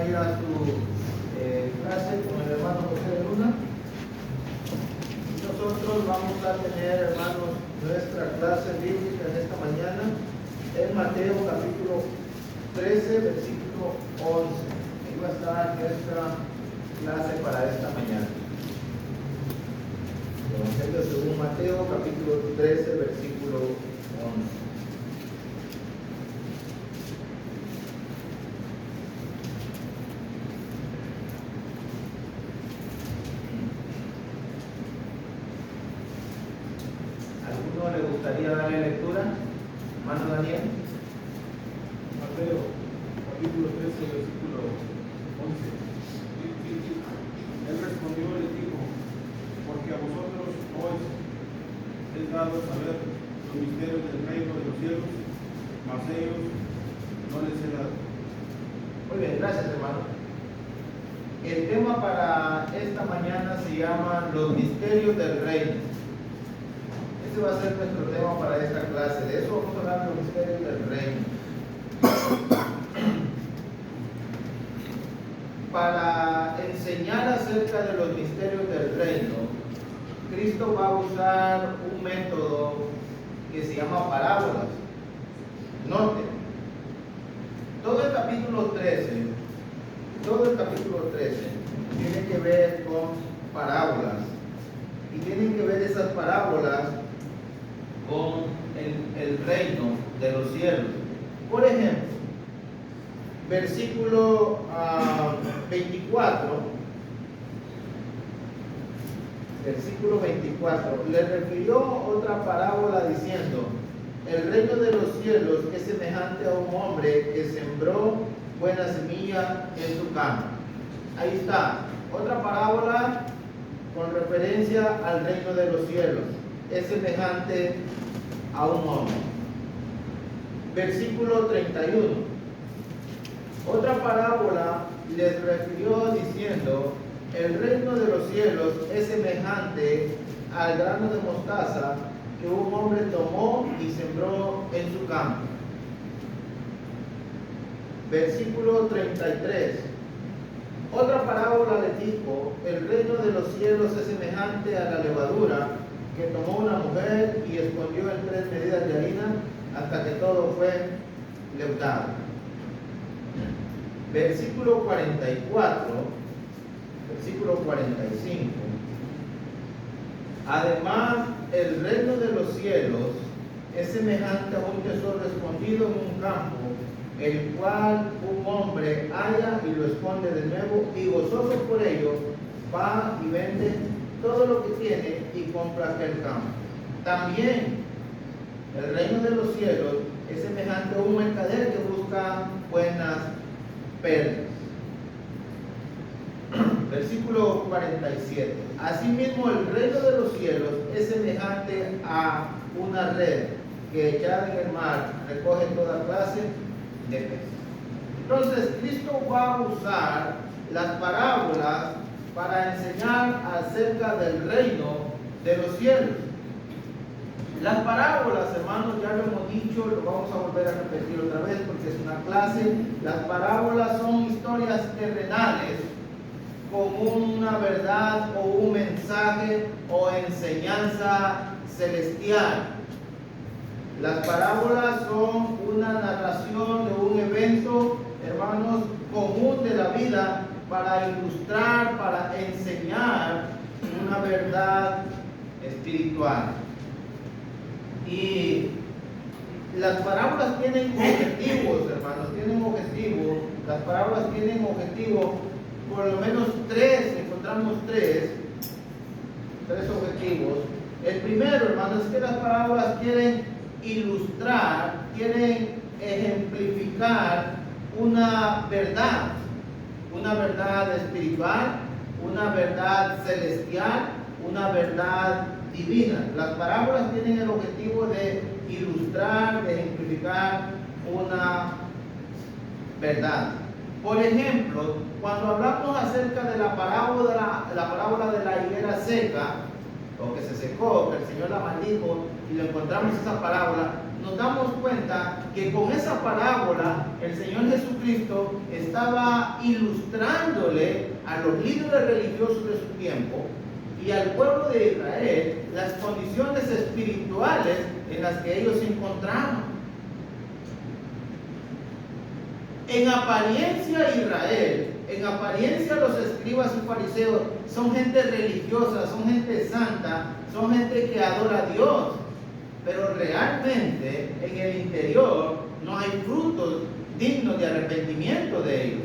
ir a su clase con el hermano José de Luna. Nosotros vamos a tener, hermanos, nuestra clase bíblica en esta mañana en Mateo capítulo 13, versículo 11. Ahí va a estar nuestra clase para esta mañana. Evangelio según Mateo capítulo 13, versículo 11. ¿Alguno le gustaría darle lectura? Hermano Daniel. Mateo, capítulo 13, versículo 11. Él respondió y les dijo: porque a vosotros os es dado saber los misterios del reino de los cielos, mas ellos no les he dado. Muy bien, gracias, hermano. El tema para esta mañana se llama los misterios del reino. Ese va a ser nuestro tema para esta clase. De eso vamos a hablar, de los misterios del reino. Para enseñar acerca de los misterios del reino, Cristo va a usar un método que se llama parábolas. Note, todo el capítulo 13 tiene que ver con parábolas, y tienen que ver esas parábolas con el reino de los cielos. Por ejemplo, versículo 24, le refirió otra parábola diciendo: el reino de los cielos es semejante a un hombre que sembró buena semilla en su campo. Ahí está, otra parábola con referencia al reino de los cielos. Es semejante a un hombre. Versículo 31. Otra parábola les refirió diciendo: el reino de los cielos es semejante al grano de mostaza que un hombre tomó y sembró en su campo. Versículo 33. Otra parábola les dijo: el reino de los cielos es semejante a la levadura que tomó una mujer y escondió en 3 medidas de harina hasta que todo fue leudado. Versículo 44, versículo 45. Además, el reino de los cielos es semejante a un tesoro escondido en un campo, el cual un hombre halla y lo esconde de nuevo, y gozoso por ello va y vende todo lo que tiene y compra aquel campo. También el reino de los cielos es semejante a un mercader que busca buenas perlas. Versículo 47. Asimismo, el reino de los cielos es semejante a una red que echada en el mar recoge toda clase de peces. Entonces, Cristo va a usar las parábolas para enseñar acerca del reino de los cielos. Las parábolas, hermanos, ya lo hemos dicho, lo vamos a volver a repetir otra vez porque es una clase. Las parábolas son historias terrenales con una verdad o un mensaje o enseñanza celestial. Las parábolas son una narración de un evento, hermanos, común de la vida para ilustrar, para enseñar una verdad espiritual. Y las parábolas tienen objetivos, hermanos, tienen objetivos. Las parábolas tienen objetivos, por lo menos 3, encontramos tres objetivos. El primero, hermanos, es que las parábolas quieren ilustrar, quieren ejemplificar una verdad espiritual, una verdad celestial, una verdad divina. Las parábolas tienen el objetivo de ilustrar, de ejemplificar una verdad. Por ejemplo, cuando hablamos acerca de la parábola de la higuera seca, o que se secó, que el Señor la maldijo, y lo encontramos esa parábola, nos damos cuenta que con esa parábola el Señor Jesucristo estaba ilustrándole a los líderes religiosos de su tiempo y al pueblo de Israel las condiciones espirituales en las que ellos se encontraban. En apariencia Israel, en apariencia los escribas y fariseos son gente religiosa, son gente santa, son gente que adora a Dios, pero realmente en el interior no hay frutos dignos de arrepentimiento de ellos.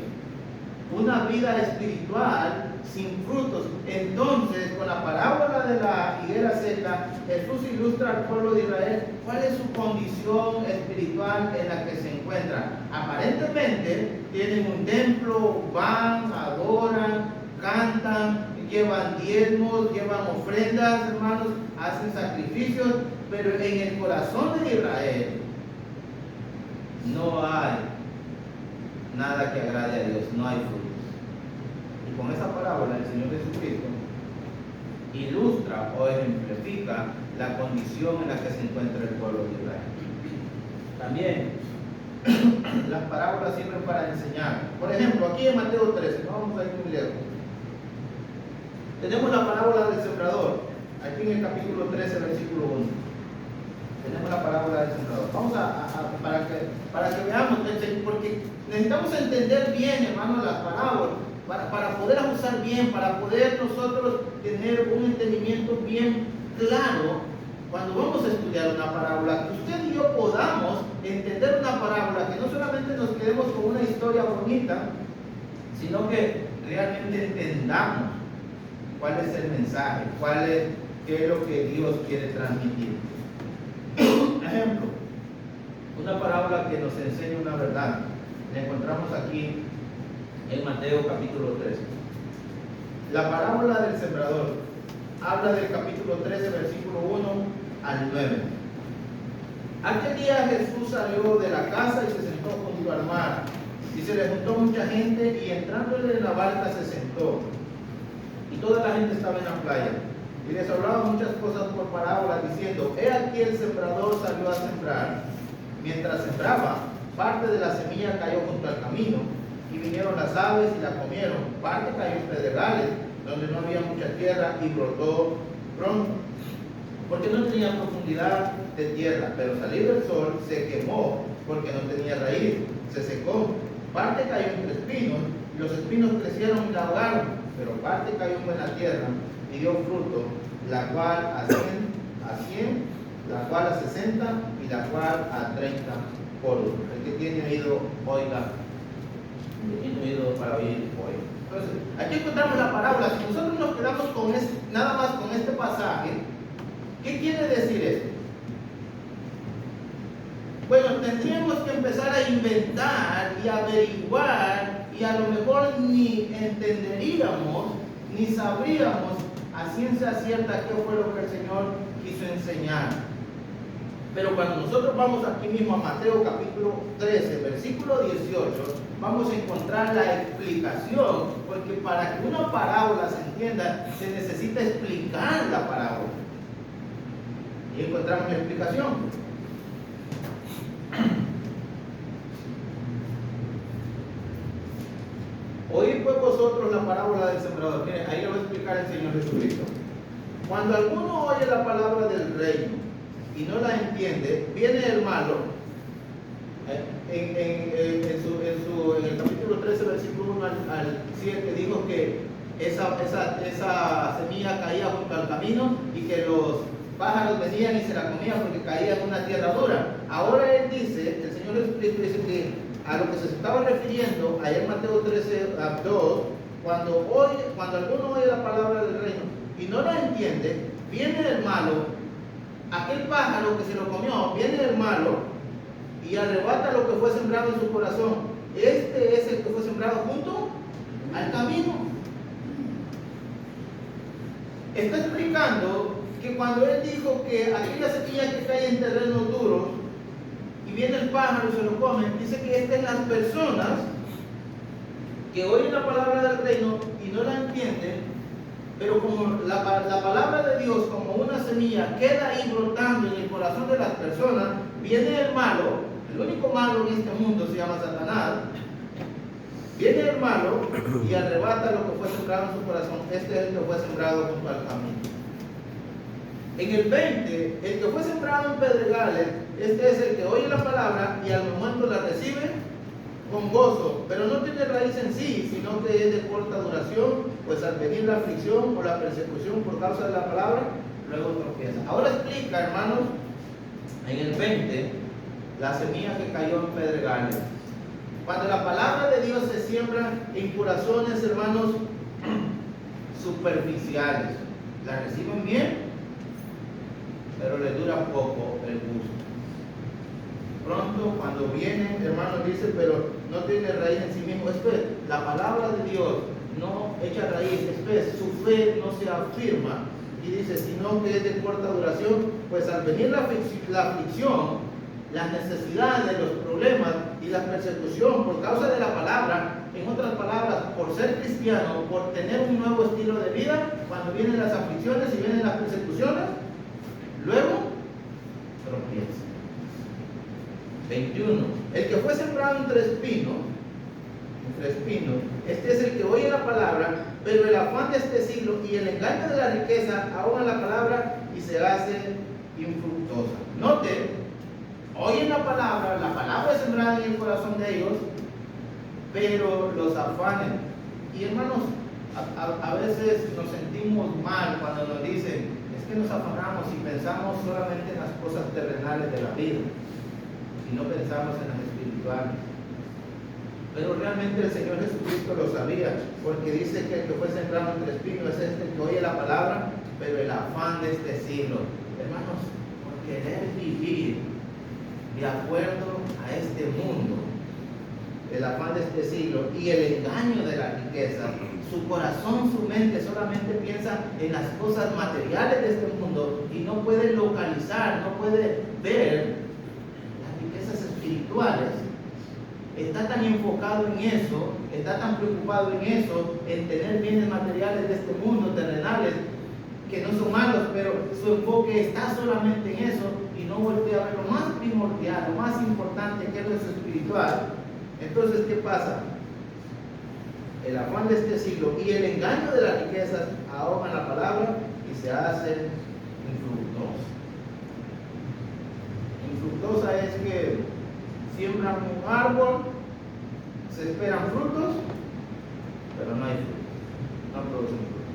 Una vida espiritual sin frutos. Entonces, con la parábola de la higuera seca, Jesús ilustra al pueblo de Israel cuál es su condición espiritual en la que se encuentra. Aparentemente tienen un templo, van, adoran, cantan, llevan diezmos, llevan ofrendas, hermanos, hacen sacrificios, pero en el corazón de Israel no hay nada que agrade a Dios, no hay frutos. Y con esa parábola el Señor Jesucristo ilustra o ejemplifica la condición en la que se encuentra el pueblo de Israel. También las parábolas sirven para enseñar. Por ejemplo, aquí en Mateo 13, no vamos a ir muy lejos, tenemos la parábola del sembrador, aquí en el capítulo 13, versículo 1. Tenemos la parábola del sembrador. Vamos para que veamos, porque necesitamos entender bien, hermanos, las parábolas, para poder usar bien, para poder nosotros tener un entendimiento bien claro cuando vamos a estudiar una parábola, que usted y yo podamos entender una parábola, que no solamente nos quedemos con una historia bonita, sino que realmente entendamos cuál es el mensaje, qué es lo que Dios quiere transmitir. Ejemplo, una parábola que nos enseña una verdad, la encontramos aquí en Mateo capítulo 13. La parábola del sembrador habla del capítulo 13, versículo 1 al 9. Aquel día Jesús salió de la casa y se sentó junto al mar, y se le juntó mucha gente, y entrándole en la barca se sentó, y toda la gente estaba en la playa, y les hablaba muchas cosas por parábolas, diciendo: he aquí el sembrador salió a sembrar. Mientras sembraba, parte de la semilla cayó junto al camino, y vinieron las aves y la comieron. Parte cayó en pedregales, donde no había mucha tierra, y brotó pronto, porque no tenía profundidad de tierra. Pero salido el sol, se quemó, porque no tenía raíz, se secó. Parte cayó entre espinos, y los espinos crecieron y la ahogaron. Pero parte cayó en buena tierra, y dio fruto, la cual a 100, la cual a 60, y la cual a 30 por uno. El que tiene oído, oiga. El que tiene oído para oír, oiga. Entonces, aquí encontramos la parábola. Si nosotros nos quedamos con nada más con este pasaje, ¿qué quiere decir esto? Bueno, tendríamos que empezar a inventar y averiguar, y a lo mejor ni entenderíamos, ni sabríamos a ciencia cierta qué fue lo que el Señor quiso enseñar. Pero cuando nosotros vamos aquí mismo a Mateo capítulo 13, versículo 18, vamos a encontrar la explicación, porque para que una parábola se entienda, se necesita explicar la parábola. Y encontramos la explicación. Oíd pues vosotros la parábola del sembrador. Miren, ahí lo va a explicar el Señor Jesucristo. Cuando alguno oye la palabra del reino y no la entiende, viene el malo. En el capítulo 13, versículo 1 al 7, dijo que esa semilla caía junto al camino y que los pájaros venían y se la comían porque caía en una tierra dura. Ahora él dice, el Señor Jesucristo dice que a lo que se estaba refiriendo, allá en Mateo 13, 2, cuando alguno oye la palabra del reino y no la entiende, viene el malo, aquel pájaro que se lo comió, viene el malo y arrebata lo que fue sembrado en su corazón. Este es el que fue sembrado junto al camino. Está explicando que cuando él dijo que aquella semilla que cae en terrenos duros y viene el pájaro y se lo come, dice que estas son las personas que oyen la palabra del reino y no la entienden, pero como la palabra de Dios, como una semilla, queda ahí brotando en el corazón de las personas, viene el malo, el único malo en este mundo se llama Satanás. Viene el malo y arrebata lo que fue sembrado en su corazón. Este es el que fue sembrado junto al camino. En el 20, el que fue sembrado en pedregales, este es el que oye la palabra y al momento la recibe con gozo, pero no tiene raíz en sí, sino que es de corta duración, pues al venir la aflicción o la persecución por causa de la palabra, luego tropieza. Ahora explica, hermanos, en el 20, la semilla que cayó en pedregales. Cuando la palabra de Dios se siembra en corazones, hermanos, superficiales, la reciben bien, pero les dura poco el gusto. Pronto, cuando vienen, hermanos, dice, pero no tiene raíz en sí mismo. Esto es, la palabra de Dios no echa raíz, esto es, su fe no se afirma. Y dice, sino que es de corta duración, pues al venir la aflicción, las necesidades, los problemas y la persecución por causa de la palabra, en otras palabras, por ser cristiano, por tener un nuevo estilo de vida, cuando vienen las aflicciones y vienen las persecuciones, luego tropieza. 21. El que fue sembrado entre espinos, este es el que oye la palabra, pero el afán de este siglo y el engaño de la riqueza ahogan la palabra y se hace infructuosa. Note, oyen la palabra es sembrada en el corazón de ellos, pero los afanes. Y hermanos, a veces nos sentimos mal cuando nos dicen, es que nos afanamos y pensamos solamente en las cosas terrenales de la vida y no pensamos en las espirituales. Pero realmente el Señor Jesucristo lo sabía, porque dice que el que fue sembrado entre espinos es este que oye la palabra, pero el afán de este siglo, hermanos, por querer vivir de acuerdo a este mundo, el afán de este siglo y el engaño de la riqueza, su corazón, su mente solamente piensa en las cosas materiales de este mundo y no puede localizar, no puede ver las riquezas espirituales. Está tan enfocado en eso, está tan preocupado en eso, en tener bienes materiales de este mundo, terrenales, que no son malos, pero su enfoque está solamente en eso y no voltea a ver lo más primordial, lo más importante, que es lo espiritual. Entonces, ¿qué pasa? El afán de este siglo y el engaño de las riquezas ahogan la palabra y se hacen infructuosa. Infructuosa es que siembran un árbol, se esperan frutos, pero no hay frutos, no producen frutos.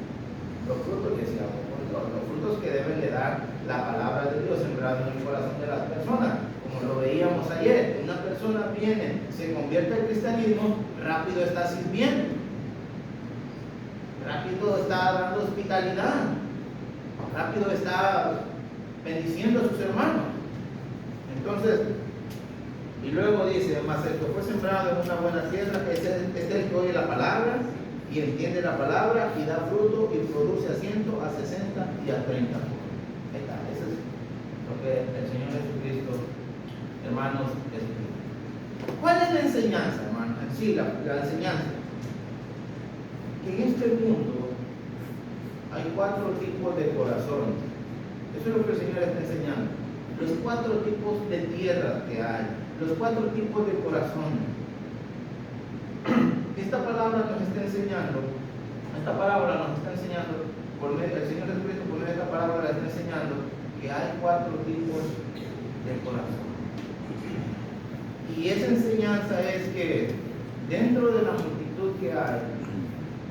Los frutos que se control, los frutos que deben de dar la palabra de Dios sembrada en el corazón de las personas. Como lo veíamos ayer, una persona viene, se convierte al cristianismo, rápido está sirviendo, rápido está dando hospitalidad, rápido está bendiciendo a sus hermanos. Entonces, y luego dice, mas el que fue sembrado en una buena tierra, es el que oye la palabra y entiende la palabra y da fruto y produce a 100, a 60 y a 30. Ahí está, eso es lo que el Señor Jesucristo, hermanos, explica. ¿Cuál es la enseñanza, hermanos? Sí, la enseñanza. Que en este mundo hay 4 tipos de corazones. Eso es lo que el Señor está enseñando. Los 4 tipos de tierras que hay. Los 4 tipos de corazones. Esta palabra nos está enseñando, el Señor Jesucristo por medio de esta palabra nos está enseñando que hay 4 tipos de corazón. Y esa enseñanza es que dentro de la multitud que hay,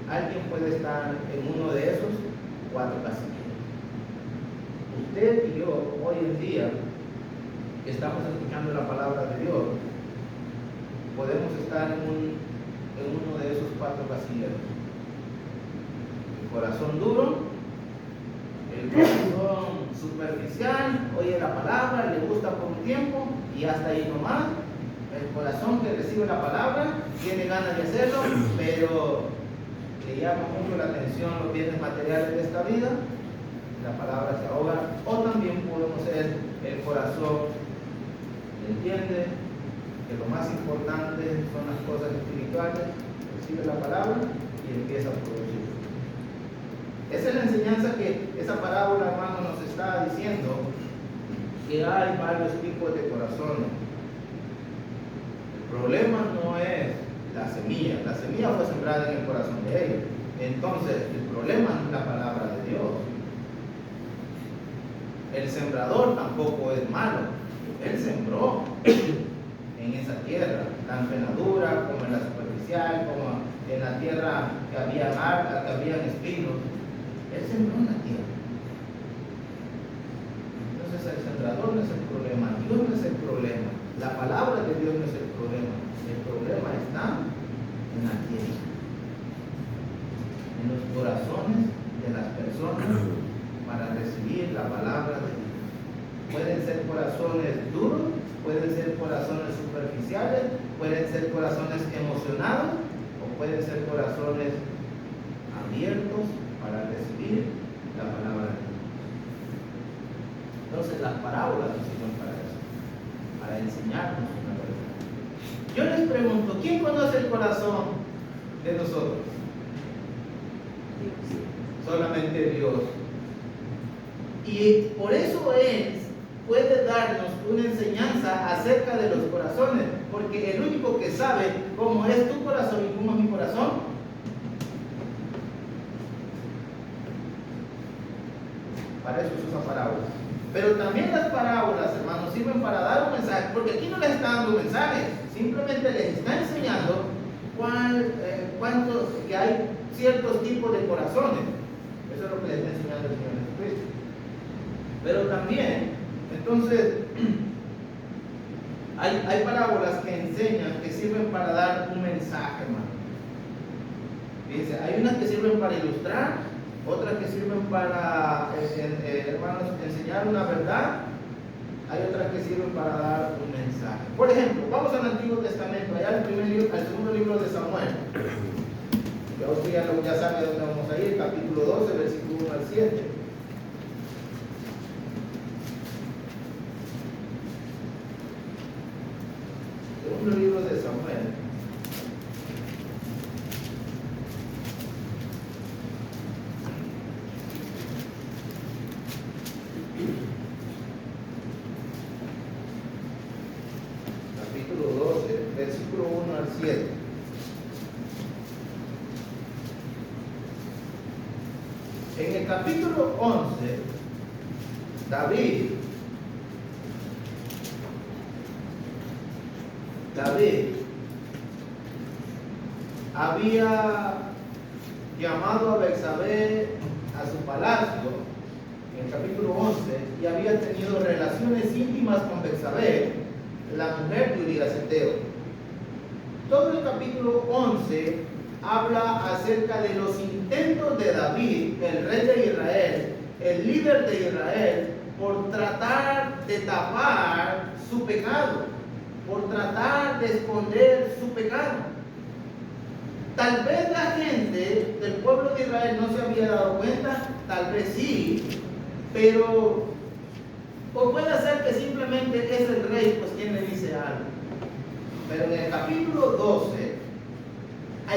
alguien puede estar en uno de esos 4 casillas. Usted y yo, hoy en día, que estamos escuchando la palabra de Dios, podemos estar en uno de esos 4 casilleros. El corazón duro, el corazón superficial, oye la palabra, le gusta por un tiempo y hasta ahí nomás. El corazón que recibe la palabra, tiene ganas de hacerlo, pero le llama mucho la atención los bienes materiales de esta vida, la palabra se ahoga. O también podemos ser el corazón que entiende que lo más importante son las cosas espirituales, recibe la palabra y empieza a producir. Esa es la enseñanza que esa parábola, hermano, nos está diciendo. que hay varios tipos de corazones. El problema no es la semilla fue sembrada en el corazón de ellos. Entonces, el problema no es la palabra de Dios. El sembrador tampoco es malo. Él sembró en esa tierra, tanto en la dura como en la superficial, como en la tierra que habían espinos. Él sembró en la tierra. Entonces el sembrador no es el problema, Dios no es el problema, la palabra de Dios no es el problema está en la tierra, en los corazones de las personas para recibir la palabra de Dios. Pueden ser corazones duros, pueden ser corazones superficiales, pueden ser corazones emocionados o pueden ser corazones abiertos para recibir la palabra de Dios. Entonces las parábolas nos sirven para eso, para enseñarnos una verdad. Yo les pregunto, ¿quién conoce el corazón de nosotros? Solamente Dios. Y por eso puede darnos una enseñanza acerca de los corazones, porque el único que sabe cómo es tu corazón y cómo es mi corazón, para eso se usa parábolas. Pero también las parábolas, hermanos, sirven para dar un mensaje, porque aquí no les está dando un mensaje, simplemente les está enseñando que hay ciertos tipos de corazones. Eso es lo que les está enseñando el Señor Jesucristo. Pero también, entonces, hay parábolas que enseñan, que sirven para dar un mensaje, hermano. Fíjense, hay unas que sirven para ilustrar, otras que sirven para, hermanos, enseñar una verdad. Hay otras que sirven para dar un mensaje. Por ejemplo, vamos al Antiguo Testamento, allá al segundo libro de Samuel. Ya usted ya sabe dónde vamos a ir, capítulo 12, versículo 1 al 7. Segundo libro de Samuel. Capítulo 12, versículo 1 al 7. En el capítulo 11, David había llamado a Betsabé a su palacio, en el capítulo 11, y había tenido relaciones íntimas con Betsabé, la mujer de Urías Eteo. Todo el capítulo 11 habla acerca de los intentos de David, el rey de Israel, el líder de Israel, por tratar de tapar su pecado, por tratar de esconder su pecado. Tal vez la gente del pueblo de Israel no se había dado cuenta, tal vez sí, pero o puede ser que simplemente es el rey pues quien le dice algo. Pero en el capítulo 12,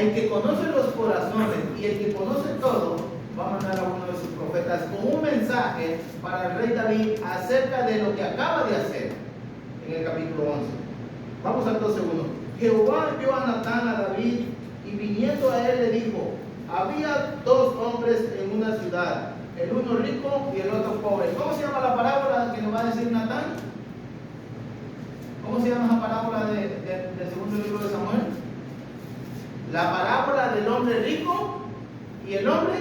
el que conoce los corazones y el que conoce todo, va a mandar a uno de sus profetas con un mensaje para el rey David acerca de lo que acaba de hacer en el capítulo 11. Vamos al 12:1. Jehová envió a Natán a David y viniendo a él le dijo: había dos hombres en una ciudad, el uno rico y el otro pobre. ¿Cómo se llama la parábola que nos va a decir Natán? ¿Cómo se llama esa parábola del segundo libro de Samuel? La parábola del hombre rico y el hombre.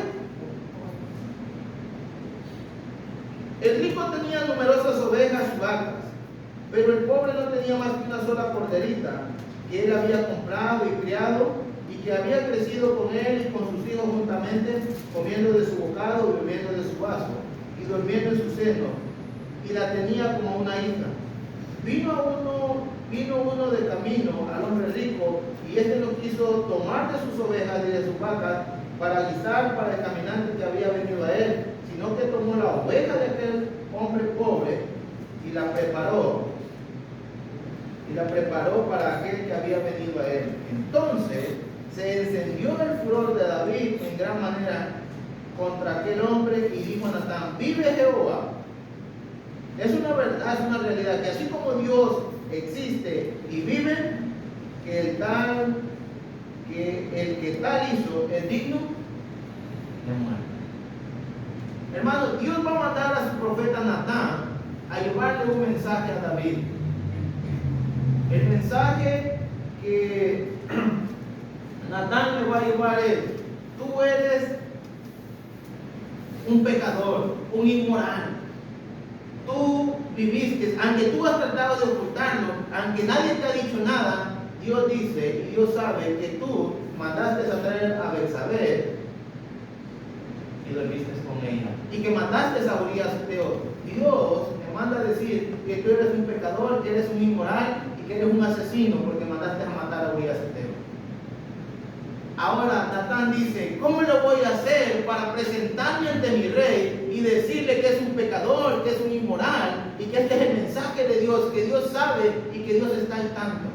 El rico tenía numerosas ovejas y vacas, pero el pobre no tenía más que una sola corderita que él había comprado y criado, y que había crecido con él y con sus hijos juntamente, comiendo de su bocado y bebiendo de su vaso, y durmiendo en su seno, y la tenía como una hija. Vino uno de camino al hombre rico, y éste no quiso tomar de sus ovejas y de sus vacas para guisar para el caminante que había venido a él, sino que tomó la oveja de aquel hombre pobre y la preparó para aquel que había venido a él. Entonces se encendió el furor de David en gran manera contra aquel hombre y dijo a Natán: vive Jehová, Es una verdad, es una realidad, que así como Dios existe y vive, que el que tal hizo es digno de muerte. Hermano, Dios va a mandar a su profeta Natán a llevarle un mensaje a David. El mensaje que Natán le va a llevar es: tú eres un pecador, un inmoral. Tú viviste, aunque tú has tratado de ocultarlo, aunque nadie te ha dicho nada, Dios dice y Dios sabe que tú mandaste a traer a Betsabé y dormiste con ella, y que mandaste a Urías Eteo. Dios me manda a decir que tú eres un pecador, que eres un inmoral y que eres un asesino porque mandaste a matar a Urías Eteo. Ahora Natán dice: ¿cómo lo voy a hacer para presentarme ante mi rey y decirle que es un pecador, que es un inmoral y que este es el mensaje de Dios, que Dios sabe y que Dios está al tanto?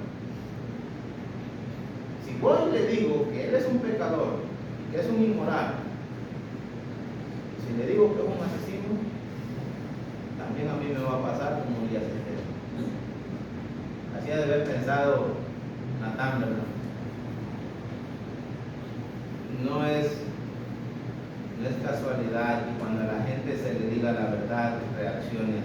Si voy y le digo que él es un pecador, que es un inmoral, si le digo que es un asesino, también a mí me va a pasar como Urías Eteo. Así ha de haber pensado Natán, ¿verdad? No es casualidad que cuando a la gente se le diga la verdad, reacciones.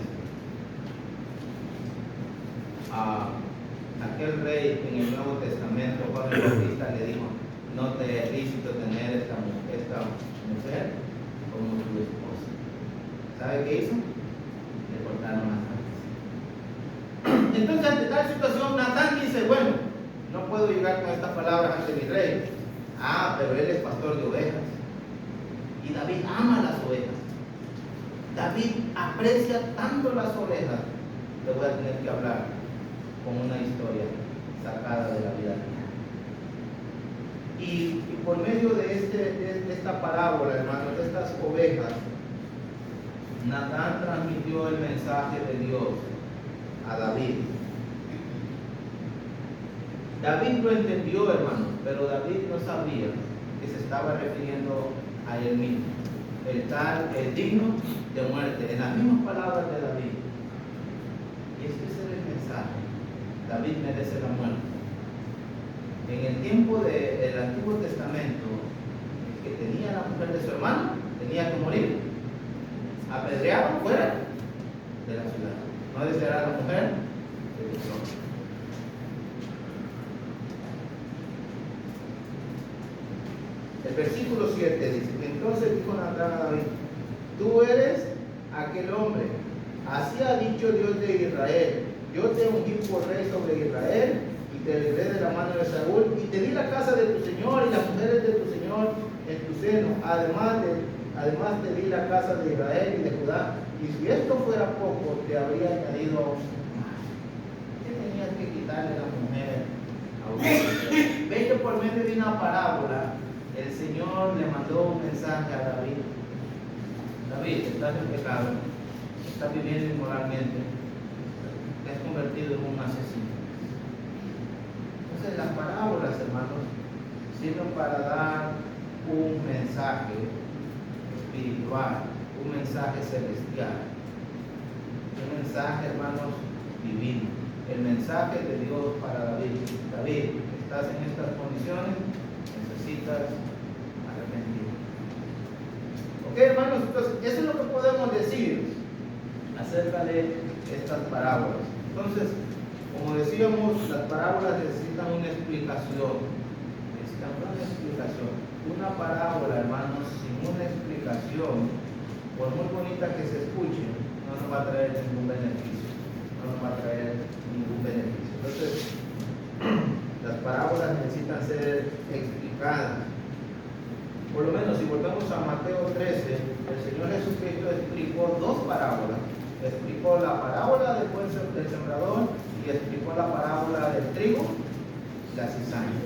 Aquel rey en el Nuevo Testamento, Juan el Bautista, le dijo: no te es lícito tener esta mujer como tu esposa. ¿Sabe qué hizo? Le cortaron las manos. Entonces, ante tal situación, Natán dice: bueno, no puedo llegar con estas palabras ante mi rey. Pero él es pastor de ovejas. Y David ama las ovejas. David aprecia tanto las ovejas. Le voy a tener que hablar con una historia sacada de la vida real. Y por medio de esta parábola, hermanos, de estas ovejas, Natán transmitió el mensaje de Dios a David. David lo entendió, hermano, pero David no sabía que se estaba refiriendo a él mismo. El tal es digno de muerte, en las mismas palabras de David. Y ese es el mensaje: David merece la muerte. En el tiempo del Antiguo Testamento, el que tenía la mujer de su hermano tenía que morir, apedreado fuera de la ciudad. No deseará la mujer de tu hombre. El versículo 7 dice: entonces dijo Natán a David: tú eres aquel hombre, así ha dicho Dios de Israel: yo te ungí por rey sobre Israel y te libré de la mano de Saúl y te di la casa de tu señor y las mujeres de tu señor en tu seno, además te di la casa de Israel y de Judá, y si esto fuera poco te habría añadido más. ¿Qué tenías que quitarle a la mujer a Urías? Ve que por medio de una parábola el Señor le mandó un mensaje a David: David, estás en pecado, estás viviendo inmoralmente, te has convertido en un asesino. Entonces las parábolas, hermanos, sirven para dar un mensaje espiritual, un mensaje celestial, un mensaje, hermanos, divino, el mensaje de Dios para David. David, estás en estas condiciones, necesitas arrepentir. Ok, hermanos, entonces eso es lo que podemos decir acerca de estas parábolas. Entonces, como decíamos, las parábolas necesitan una explicación. Necesitan una explicación. Una parábola, hermanos, sin una explicación, por muy bonita que se escuche, no nos va a traer ningún beneficio. No nos va a traer ningún beneficio. Entonces, las parábolas necesitan ser explicadas. Por lo menos, si volvemos a Mateo 13, el Señor Jesucristo explicó dos parábolas. Explicó la parábola del sembrador y explicó la parábola del trigo y la cizaña.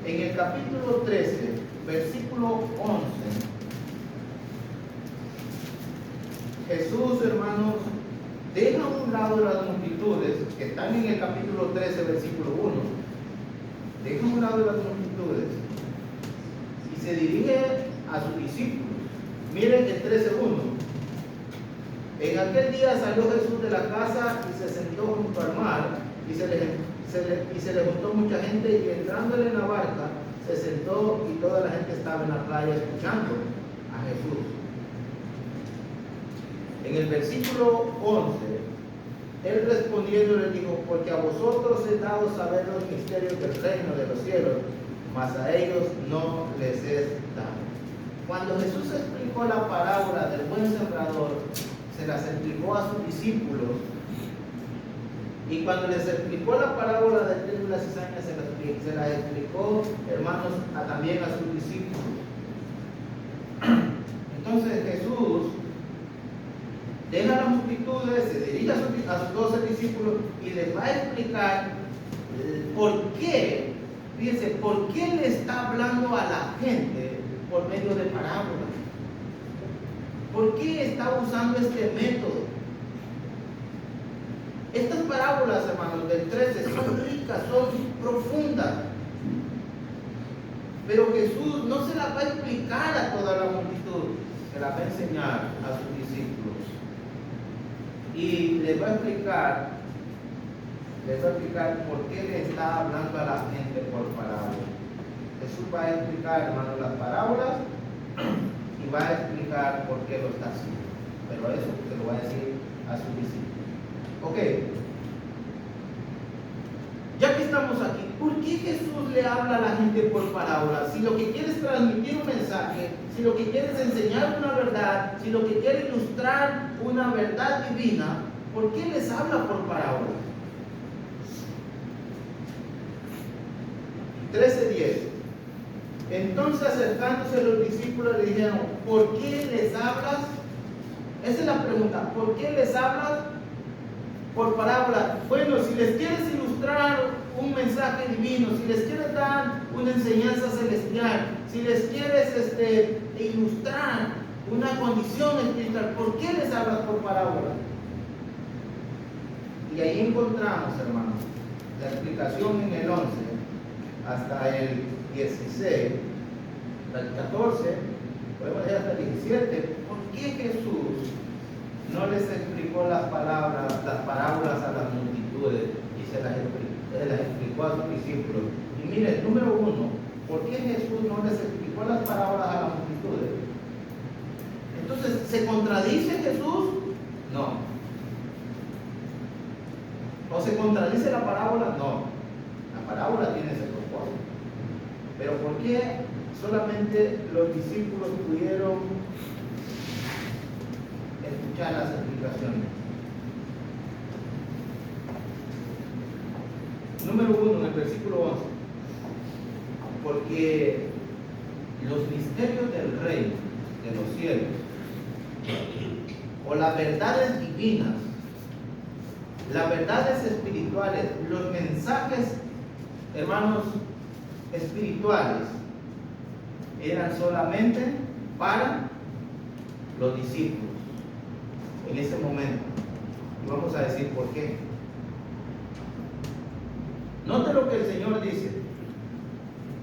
En el capítulo 13, versículo 11, Jesús, hermanos, deja a un lado las multitudes que están en el capítulo 13, versículo 1, deja a un lado las multitudes y se dirige a sus discípulos. Miren el 13:1. En aquel día salió Jesús de la casa y se sentó junto al mar, y se le juntó mucha gente, y entrándole en la barca se sentó, y toda la gente estaba en la playa escuchando a Jesús. En el versículo 11, él respondiendo les dijo: porque a vosotros es dado saber los misterios del reino de los cielos, mas a ellos no les es dado. Cuando Jesús explicó la parábola del buen sembrador, se las explicó a sus discípulos, y cuando les explicó la parábola del trigo y la cizaña, se las explicó, hermanos, también a sus discípulos. Entonces Jesús deja a las multitudes, se dirige a sus 12 discípulos y les va a explicar por qué, fíjense, por qué le está hablando a la gente por medio de parábolas. ¿Por qué está usando este método? Estas parábolas, hermanos, del 13 son ricas, son profundas. Pero Jesús no se las va a explicar a toda la multitud, se las va a enseñar a sus discípulos. Y les va a explicar por qué le está hablando a la gente por parábolas. Jesús va a explicar, hermanos, las parábolas y va a explicar por qué lo está haciendo. Pero eso se lo va a decir a sus discípulos. Ok. Ya que estamos aquí, ¿por qué Jesús le habla a la gente por parábolas? Si lo que quieres transmitir un mensaje, si lo que quieres enseñar una verdad, si lo que quieres ilustrar una verdad divina, ¿por qué les habla por parábolas? 13:10. Entonces, acercándose a los discípulos, le dijeron: ¿por qué les hablas? Esa es la pregunta. ¿Por qué les hablas por parábola? Bueno, si les quieres ilustrar un mensaje divino, si les quieres dar una enseñanza celestial, si les quieres ilustrar una condición espiritual, ¿por qué les hablas por parábola? Y ahí encontramos, hermanos, la explicación en el 11 hasta el 16, hasta el 14, podemos leer hasta el 17. ¿Por qué Jesús no les explicó las parábolas a las multitudes y se las explicó a sus discípulos? Y miren, número 1, ¿por qué Jesús no les explicó las parábolas a las multitudes? Entonces, ¿se contradice Jesús? No. ¿O se contradice la parábola? No. La parábola tiene ese propósito. Pero ¿por qué solamente los discípulos pudieron escuchar las explicaciones? Número 1, en el versículo 11. Porque los misterios del reino de los cielos, o las verdades divinas, las verdades espirituales, los mensajes, hermanos, espirituales, eran solamente para los discípulos en ese momento. Y vamos a decir por qué. Note lo que el Señor dice.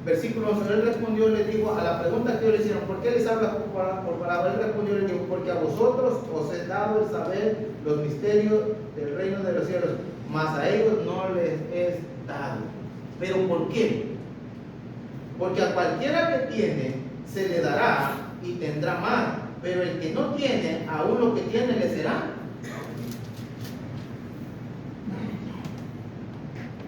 Versículo 11. Él respondió, les dijo, a la pregunta que ellos le hicieron: ¿por qué les habla por palabra? Él respondió, les dijo: porque a vosotros os es dado el saber los misterios del reino de los cielos, mas a ellos no les es dado. ¿Pero por qué? Porque a cualquiera que tiene se le dará y tendrá más, pero el que no tiene, aún lo que tiene le será.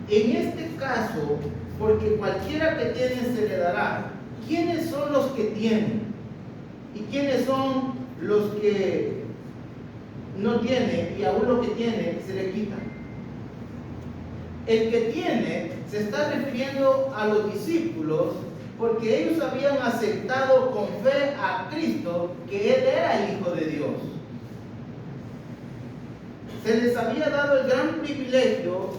En este caso, porque cualquiera que tiene se le dará, ¿quiénes son los que tienen? ¿Y quiénes son los que no tienen y aún lo que tiene se le quita? El que tiene se está refiriendo a los discípulos, porque ellos habían aceptado con fe a Cristo, que Él era el Hijo de Dios. Se les había dado el gran privilegio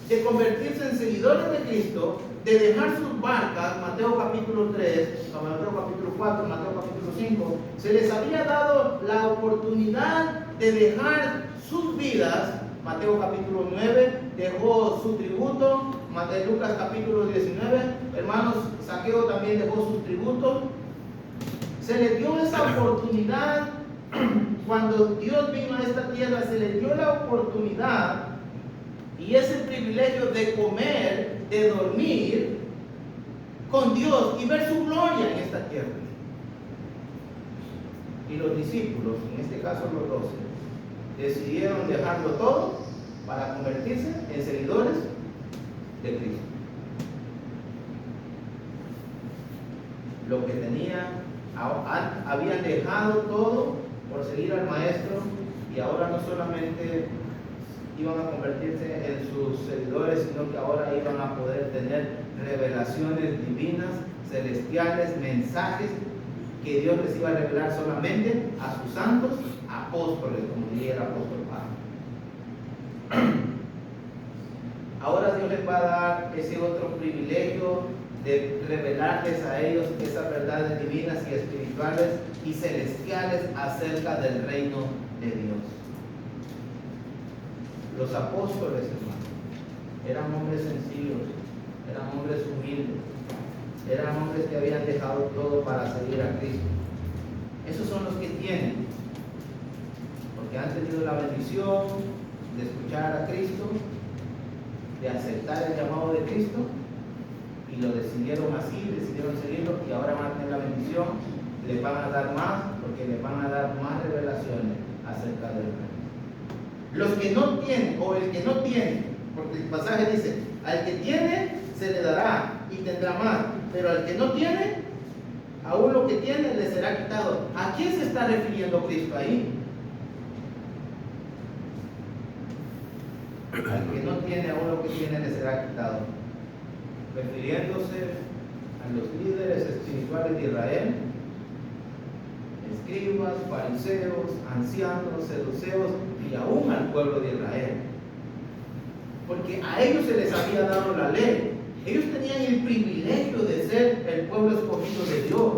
de convertirse en seguidores de Cristo, de dejar sus barcas, Mateo capítulo 3, Mateo capítulo 4, Mateo capítulo 5, se les había dado la oportunidad de dejar sus vidas Mateo capítulo 9 dejó su tributo, Lucas capítulo 19, hermanos, Zaqueo también dejó sus tributos. Se le dio esa oportunidad. Cuando Dios vino a esta tierra, se le dio la oportunidad y ese privilegio de comer, de dormir con Dios y ver su gloria en esta tierra. Y los discípulos, en este caso los 12, decidieron dejarlo todo para convertirse en seguidores de Cristo. Lo que habían dejado todo por seguir al Maestro, y ahora no solamente iban a convertirse en sus seguidores, sino que ahora iban a poder tener revelaciones divinas, celestiales, mensajes que Dios les iba a revelar solamente a sus santos apóstoles, como diría el apóstol Pablo. Ahora Dios les va a dar ese otro privilegio de revelarles a ellos esas verdades divinas y espirituales y celestiales acerca del reino de Dios. Los apóstoles, hermanos, eran hombres sencillos, eran hombres humildes, eran hombres que habían dejado todo para seguir a Cristo. Esos son los que tienen, porque han tenido la bendición de escuchar a Cristo, de aceptar el llamado de Cristo, y lo decidieron así, decidieron seguirlo, y ahora van a tener la bendición, les van a dar más, porque les van a dar más revelaciones acerca del reino. Los que no tienen, o el que no tiene, porque el pasaje dice, al que tiene se le dará y tendrá más, pero al que no tiene, aún lo que tiene le será quitado. ¿A quién se está refiriendo Cristo ahí? Al que no tiene, aún lo que tiene le será quitado, refiriéndose a los líderes espirituales de Israel, escribas, fariseos, ancianos, saduceos y aún al pueblo de Israel, porque a ellos se les había dado la ley. Ellos tenían el privilegio de ser el pueblo escogido de Dios.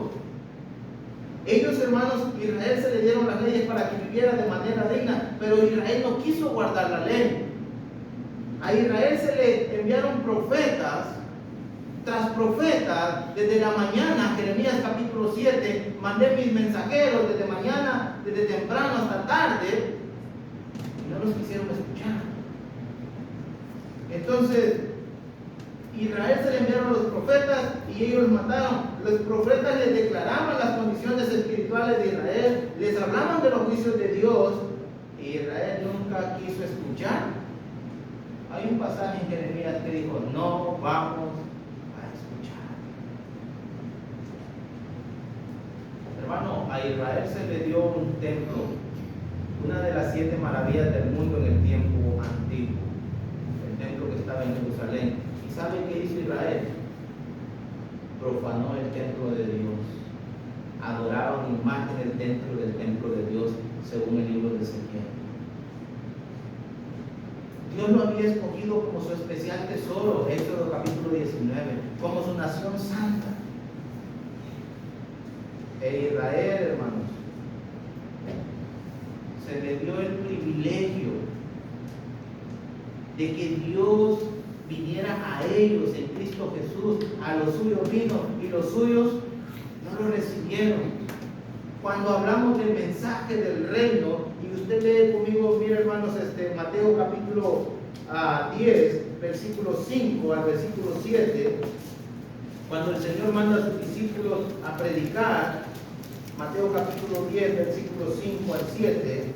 Ellos, hermanos, Israel se le dieron las leyes para que viviera de manera digna, pero Israel no quiso guardar la ley. A Israel se le enviaron profetas tras profetas desde la mañana. Jeremías capítulo 7, mandé mis mensajeros desde mañana, desde temprano hasta tarde, y no los quisieron escuchar. Entonces Israel se le enviaron los profetas y ellos los mataron. Los profetas les declaraban las condiciones espirituales de Israel, les hablaban de los juicios de Dios, y Israel nunca quiso escuchar. Hay un pasaje en Jeremías que dijo, no vamos a escuchar. Hermano, a Israel se le dio un templo, una de las 7 maravillas del mundo en el tiempo antiguo, el templo que estaba en Jerusalén. ¿Y sabe qué hizo Israel? Profanó el templo de Dios, adoraron imágenes dentro del templo de Dios, según el libro de Ezequiel. Dios lo había escogido como su especial tesoro, Éxodo capítulo 19, como su nación santa. E Israel, hermanos, se le dio el privilegio de que Dios viniera a ellos en Cristo Jesús. A los suyos vino y los suyos no lo recibieron. Cuando hablamos del mensaje del reino, y usted lee conmigo, mire hermanos, Mateo capítulo 10, versículo 5 al versículo 7, cuando el Señor manda a sus discípulos a predicar, Mateo capítulo 10, versículo 5 al 7,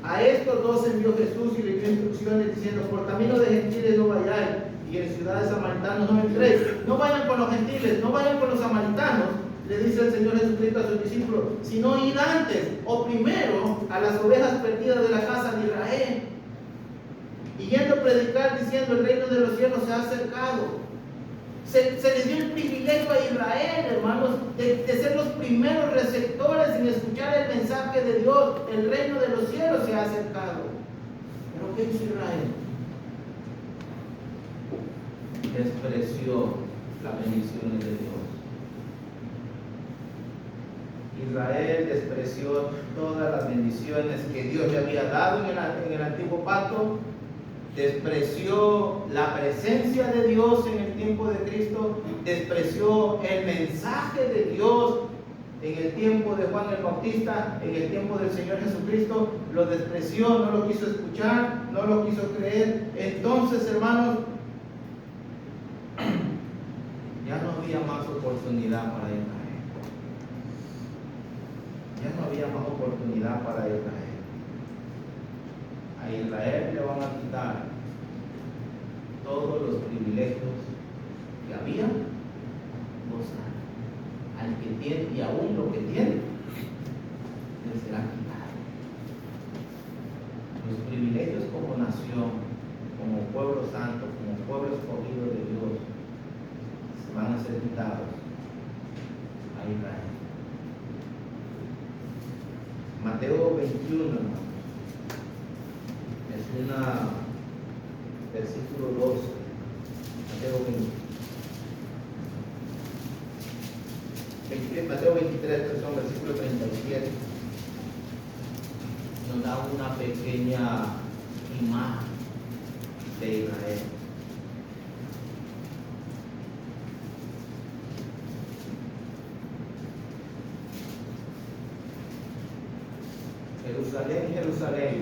a estos 2 envió Jesús y le dio instrucciones diciendo, por camino de gentiles no vayáis, y en ciudades samaritanos no entréis. No vayan con los gentiles, no vayan con los samaritanos, le dice el Señor Jesucristo a sus discípulos, sino id antes, o primero, a las ovejas perdidas de la casa de Israel. Y yendo a predicar diciendo, el reino de los cielos se ha acercado. Se les dio el privilegio a Israel, hermanos, de ser los primeros receptores en escuchar el mensaje de Dios. El reino de los cielos se ha acercado. Pero ¿qué hizo Israel? Despreció las bendiciones de Dios. Israel despreció todas las bendiciones que Dios le había dado en el antiguo pacto, despreció la presencia de Dios en el tiempo de Cristo, despreció el mensaje de Dios en el tiempo de Juan el Bautista, en el tiempo del Señor Jesucristo, lo despreció, no lo quiso escuchar, no lo quiso creer. Entonces, hermanos, ya no había más oportunidad para Israel. Ya no había más oportunidad para Israel. A Israel le van a quitar todos los privilegios que había gozado. Al que tiene y aún lo que tiene, le será quitado. Los privilegios como nación, como pueblo santo, como pueblo escogido de Dios, se van a ser quitados a Israel. Mateo 21, hermanos, es versículo 12. Mateo 20. Mateo 23, perdón, versículo 37, nos da una pequeña imagen de Israel. Jerusalén, Jerusalén,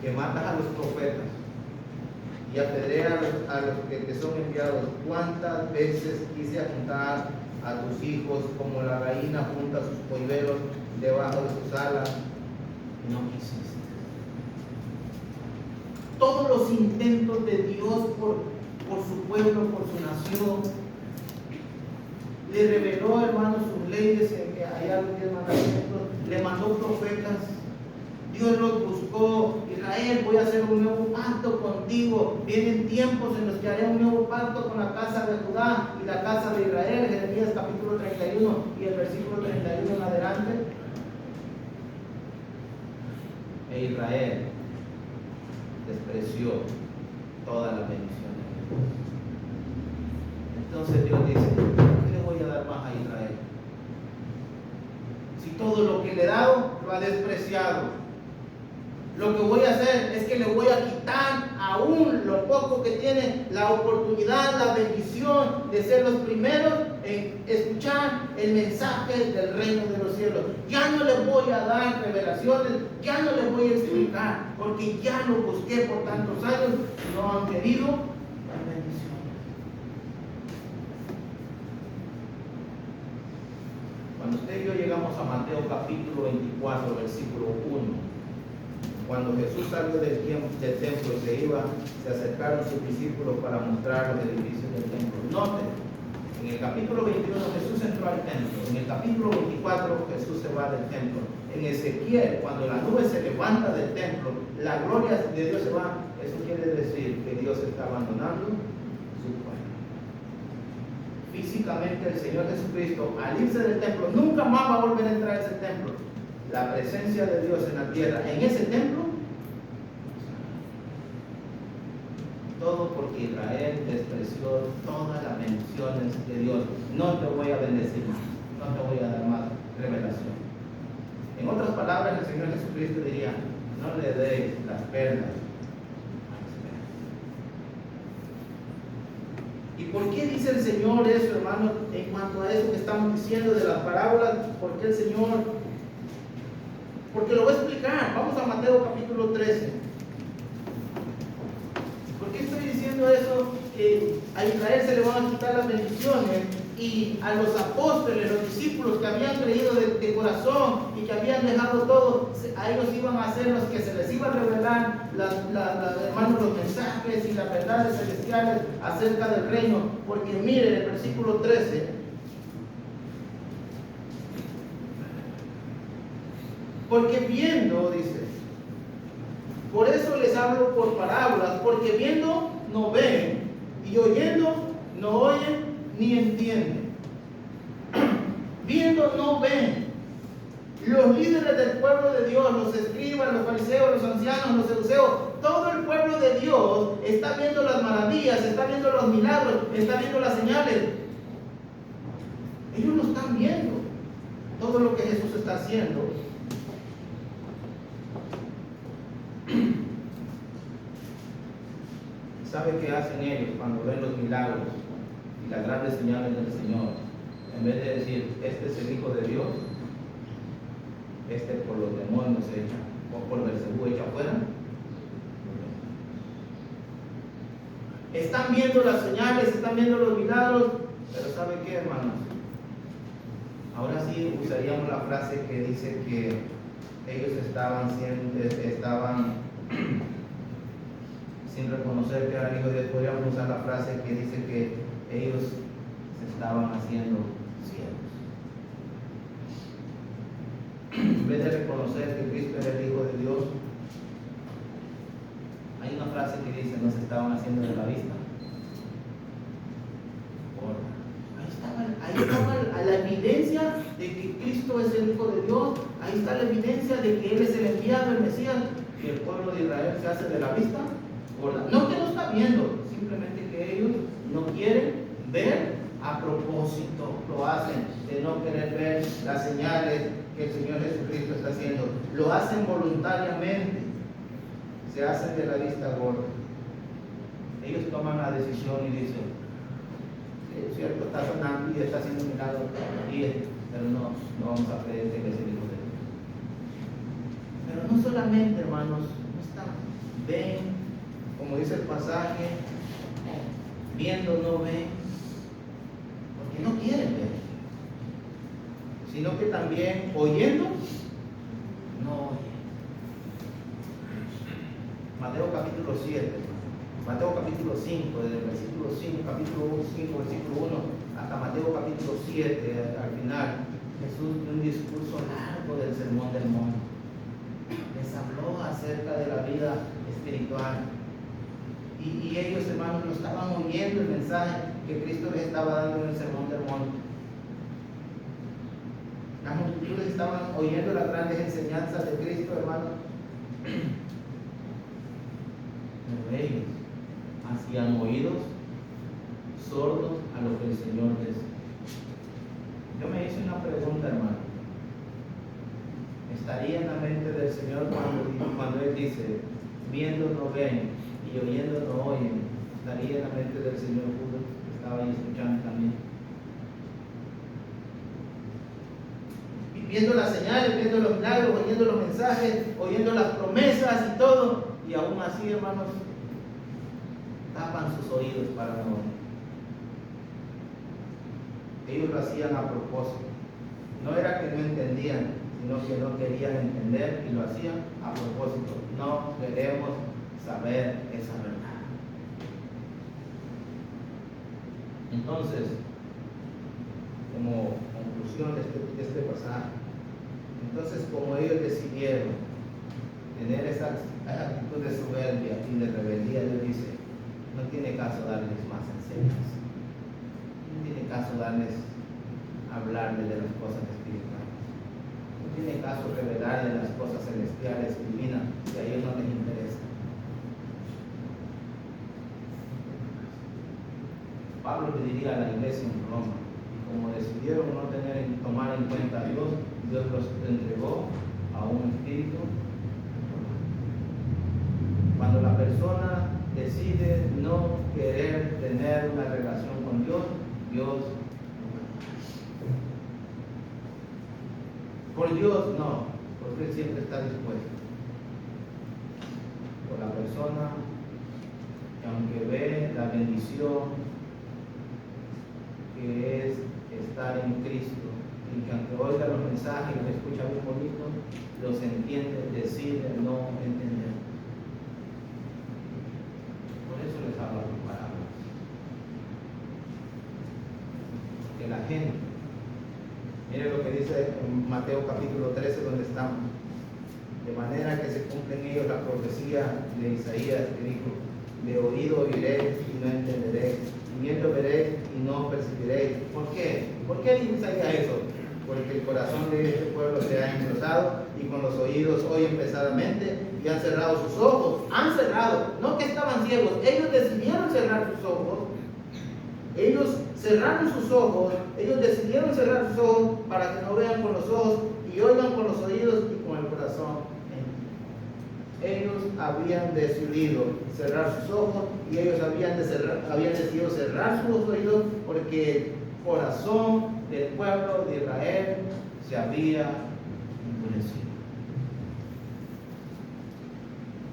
que matas a los profetas y apedreas a los que te son enviados, ¿cuántas veces quise juntar a tus hijos como la gallina junta sus polluelos debajo de sus alas? No quisiste. Todos los intentos de Dios por su pueblo, por su nación, le reveló, hermanos, sus leyes, que allá los 10 mandamientos, le mandó profetas. Dios los buscó. Israel, voy a hacer un nuevo pacto contigo. Vienen tiempos en los que haré un nuevo pacto con la casa de Judá y la casa de Israel. Jeremías capítulo 31 y el versículo 31 en adelante. E Israel despreció todas las bendiciones de Dios. Entonces Dios dice, ¿qué le voy a dar más a Israel? Si todo lo que le he dado lo ha despreciado. Lo que voy a hacer es que le voy a quitar aún lo poco que tiene, la oportunidad, la bendición de ser los primeros en escuchar el mensaje del reino de los cielos. Ya no les voy a dar revelaciones, ya no les voy a explicar, porque ya lo busqué por tantos años, no han querido la bendición. Cuando usted y yo llegamos a Mateo capítulo 24, versículo 1, cuando Jesús salió del templo y se acercaron sus discípulos para mostrar los edificios del templo. Noten, en el capítulo 21 Jesús entró al templo, en el capítulo 24 Jesús se va del templo. En Ezequiel, cuando la nube se levanta del templo, la gloria de Dios se va. Eso quiere decir que Dios está abandonando su pueblo. Físicamente el Señor Jesucristo, al irse del templo, nunca más va a volver a entrar a ese templo. La presencia de Dios en la tierra, en ese templo, todo porque Israel despreció todas las bendiciones de Dios. No te voy a bendecir más, no te voy a dar más revelación. En otras palabras, el Señor Jesucristo diría, no le deis las perlas a los perros. ¿Y por qué dice el Señor eso, hermano, en cuanto a eso que estamos diciendo de las parábolas? ¿Por qué el Señor? Porque lo voy a explicar. Vamos a Mateo capítulo 13. ¿Por qué estoy diciendo eso? Que a Israel se le van a quitar las bendiciones y a los apóstoles, los discípulos que habían creído de corazón y que habían dejado todo, a ellos iban a ser los que se les iba a revelar hermanos, los mensajes y las verdades celestiales acerca del reino. Porque miren el versículo 13. Porque viendo, dice, por eso les hablo por parábolas, porque viendo no ven, y oyendo no oyen ni entienden. Viendo no ven. Los líderes del pueblo de Dios, los escribas, los fariseos, los ancianos, los saduceos, todo el pueblo de Dios está viendo las maravillas, está viendo los milagros, está viendo las señales. Ellos lo están viendo. todo lo que Jesús está haciendo. ¿Sabe qué hacen ellos cuando ven los milagros y las grandes señales del Señor? En vez de decir, este es el Hijo de Dios, este por los demonios echa, o por Beelzebú echa afuera. Están viendo las señales, están viendo los milagros, pero ¿sabe qué, hermanos? Ahora sí usaríamos la frase que dice que ellos estaban sin reconocer que eran hijos de Dios. Podríamos usar la frase que dice que ellos se estaban haciendo ciegos. En vez de reconocer que Cristo era el Hijo de Dios, hay una frase que dice, no se estaban haciendo de la vista. Ahí estaba la evidencia de que Cristo es el Hijo de Dios. Ahí está la evidencia de que Él es el enviado, el Mesías, y el pueblo de Israel se hace de la vista gorda. No que no está viendo, simplemente que ellos no quieren ver a propósito. Lo hacen de no querer ver las señales que el Señor Jesucristo está haciendo. Lo hacen voluntariamente. Se hacen de la vista gorda. Ellos toman la decisión y dicen, es cierto, está sonando y está haciendo milagros, pero no vamos a creer que es el Hijo de Dios. Pero no solamente, hermanos, no están, ven, como dice el pasaje, viendo no ven, porque no quieren ver, sino que también oyendo no oyen. Mateo capítulo 7, Mateo capítulo 5, desde el versículo 5, capítulo 5, versículo 1, hasta Mateo capítulo 7, al final, Jesús dio un discurso largo del sermón del monte. Les habló acerca de la vida espiritual. Y ellos, hermanos, no estaban oyendo el mensaje que Cristo les estaba dando en el sermón del monte. Las multitudes estaban oyendo las grandes enseñanzas de Cristo, hermanos. Pero ellos hacían oídos sordos a lo que el Señor decía. Yo me hice una pregunta, hermano. ¿Estaría en la mente del Señor cuando Él dice, viendo no ven y oyendo no oyen? ¿Estaría en la mente del Señor Judas que estaba ahí escuchando también? Y viendo las señales, viendo los milagros, oyendo los mensajes, oyendo las promesas y todo, y aún así, hermanos, tapan sus oídos para no oír. Ellos lo hacían a propósito. No era que no entendían, sino que no querían entender y lo hacían a propósito. No queremos saber esa verdad. Entonces, como conclusión de este pasaje, entonces como ellos decidieron tener esa actitud de soberbia y de rebeldía, Dios dice, no tiene caso darles más enseñanza. No tiene caso hablarles de las cosas espirituales. No tiene caso revelarles las cosas celestiales, divinas, que a ellos no les interesa. Pablo le diría a la iglesia en Roma, y como decidieron no tomar en cuenta a Dios, Dios los entregó a un espíritu. Cuando la persona decide no querer tener una relación con Dios, Dios por Dios no, porque Él siempre está dispuesto. Por la persona que aunque ve la bendición que es estar en Cristo, y que aunque oiga los mensajes y los escucha bien bonito, los entiende, decide no entender. Por eso les hablo con parábolas. Que la gente, mire lo que dice en Mateo capítulo 13, donde estamos, de manera que se cumple en ellos la profecía de Isaías que dijo, de oído oiréis y no entenderéis, y viendo veréis y no percibiréis. ¿Por qué? ¿Por qué dice Isaías eso? Porque el corazón de este pueblo se ha engrosado y con los oídos oyen pesadamente y han cerrado sus ojos. Han cerrado, no que estaban ciegos, ellos decidieron cerrar sus ojos. Ellos cerraron sus ojos, ellos decidieron decidieron cerrar sus ojos para que no vean con los ojos y oigan con los oídos y con el corazón. Ellos habían decidido cerrar sus ojos y ellos habían decidido cerrar sus oídos porque el corazón del pueblo de Israel se había endurecido.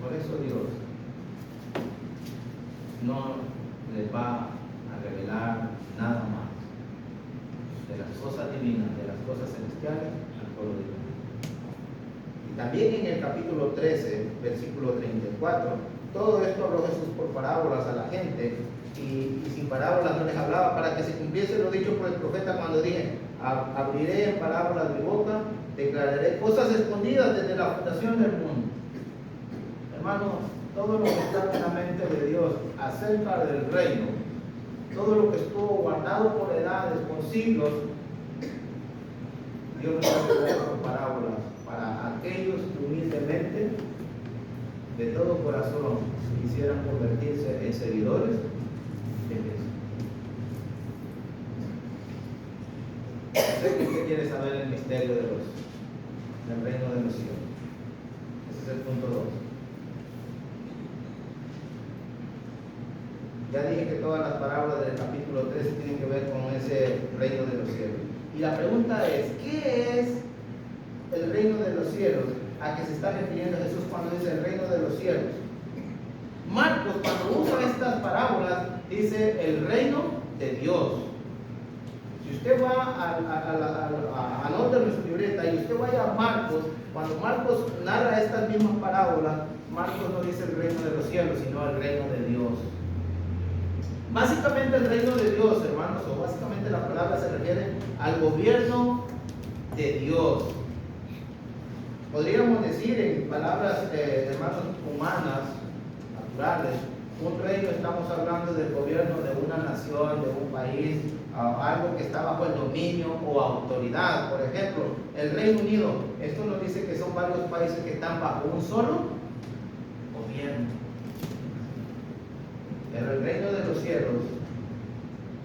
Por eso Dios no les va a revelar nada más de las cosas divinas, de las cosas celestiales al pueblo de Israel. Y también en el capítulo 13, versículo 34, todo esto habló Jesús por parábolas a la gente y sin parábolas no les hablaba, para que se cumpliese lo dicho por el profeta cuando dije: abriré en parábolas mi boca, declararé cosas escondidas desde la fundación del mundo. Hermanos, todo lo que está en la mente de Dios acerca del reino, todo lo que estuvo guardado por edades, por siglos, Dios nos ha revelado por parábolas para aquellos que humildemente, de todo corazón, quisieran convertirse en seguidores de Jesús. Sé que usted quiere saber el misterio del reino de los cielos. Ese es el punto 2. Ya dije que todas las parábolas del capítulo 13 tienen que ver con ese reino de los cielos. Y la pregunta es: ¿qué es el reino de los cielos a que se está refiriendo Jesús cuando dice el reino de los cielos? Marcos, cuando usa estas parábolas, dice el reino de Dios. Si usted va a nota de su libreta y usted vaya a Marcos, cuando Marcos narra estas mismas parábolas, Marcos no dice el reino de los cielos, sino el reino de Dios. Básicamente el reino de Dios, hermanos, o básicamente la palabra se refiere al gobierno de Dios. Podríamos decir en palabras, hermanos, humanas, naturales, un reino, estamos hablando del gobierno de una nación, de un país, algo que está bajo el dominio o autoridad. Por ejemplo, el Reino Unido, esto nos dice que son varios países que están bajo un solo gobierno. Pero el reino de los cielos,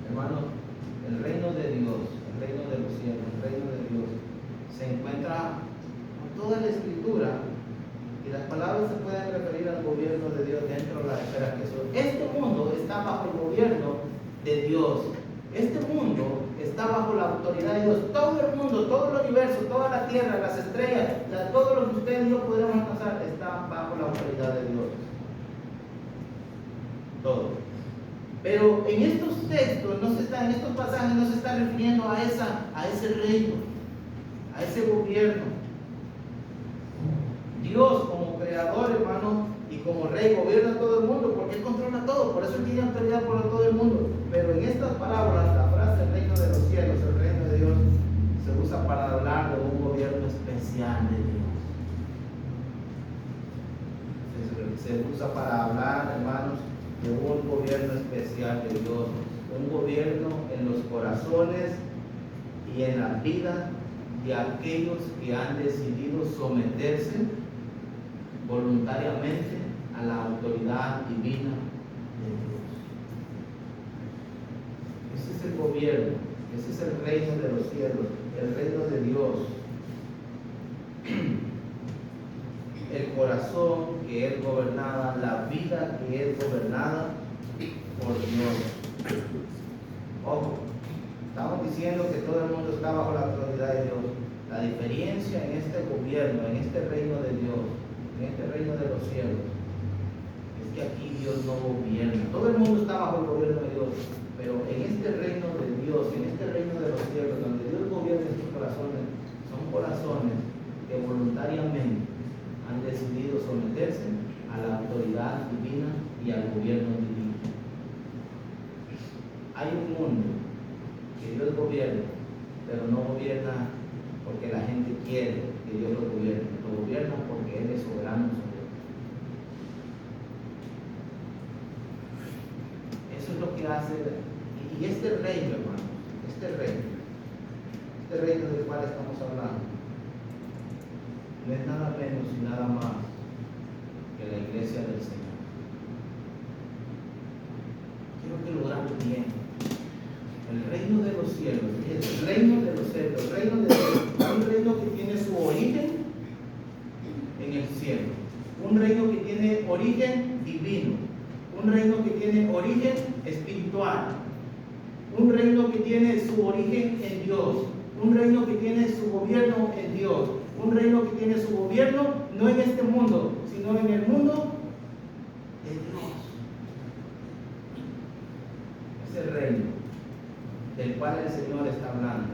hermanos, el reino de Dios, el reino de los cielos, el reino de Dios, se encuentra con toda la escritura, y las palabras se pueden referir al gobierno de Dios dentro de la esfera que son. Este mundo está bajo el gobierno de Dios. Este mundo está bajo la autoridad de Dios. Todo el mundo, todo el universo, toda la tierra, las estrellas, todo lo que usted y yo podemos alcanzar está bajo la autoridad de Dios. Todo. Pero en estos textos, en estos pasajes no se está refiriendo a ese reino, a ese gobierno. Dios como creador, hermano, y como rey gobierna todo el mundo porque Él controla todo, por eso Él tiene autoridad por todo el mundo. Pero en estas parábolas, la frase el reino de los cielos, el reino de Dios, se usa para hablar de un gobierno especial de Dios. Se usa para hablar, hermanos, de un gobierno especial de Dios, un gobierno en los corazones y en la vida de aquellos que han decidido someterse voluntariamente a la autoridad divina de Dios. Ese es el gobierno, ese es el reino de los cielos, el reino de Dios. El corazón que es gobernada, la vida que es gobernada por Dios. Ojo, estamos diciendo que todo el mundo está bajo la autoridad de Dios. La diferencia en este gobierno, en este reino de Dios, en este reino de los cielos, es que aquí Dios no gobierna. Todo el mundo está bajo el gobierno de Dios, pero en este reino de Dios, en este reino de los cielos, donde Dios gobierna sus corazones, son corazones que voluntariamente han decidido someterse a la autoridad divina y al gobierno divino. Hay un mundo que Dios gobierna, pero no gobierna porque la gente quiere que Dios lo gobierna porque Él es soberano sobre él. Eso es lo que hace, y este reino, hermano, este reino del cual estamos hablando, no es nada menos y nada más que la iglesia del Señor. Quiero que lo graben bien. El reino de los cielos, el reino de los cielos, el reino de Dios, un reino que tiene su origen en el cielo, un reino que tiene origen divino, un reino que tiene origen espiritual, un reino que tiene su origen en Dios, un reino que tiene su gobierno en Dios, un reino que tiene su gobierno no en este mundo, sino en el mundo de Dios. Es el reino del cual el Señor está hablando.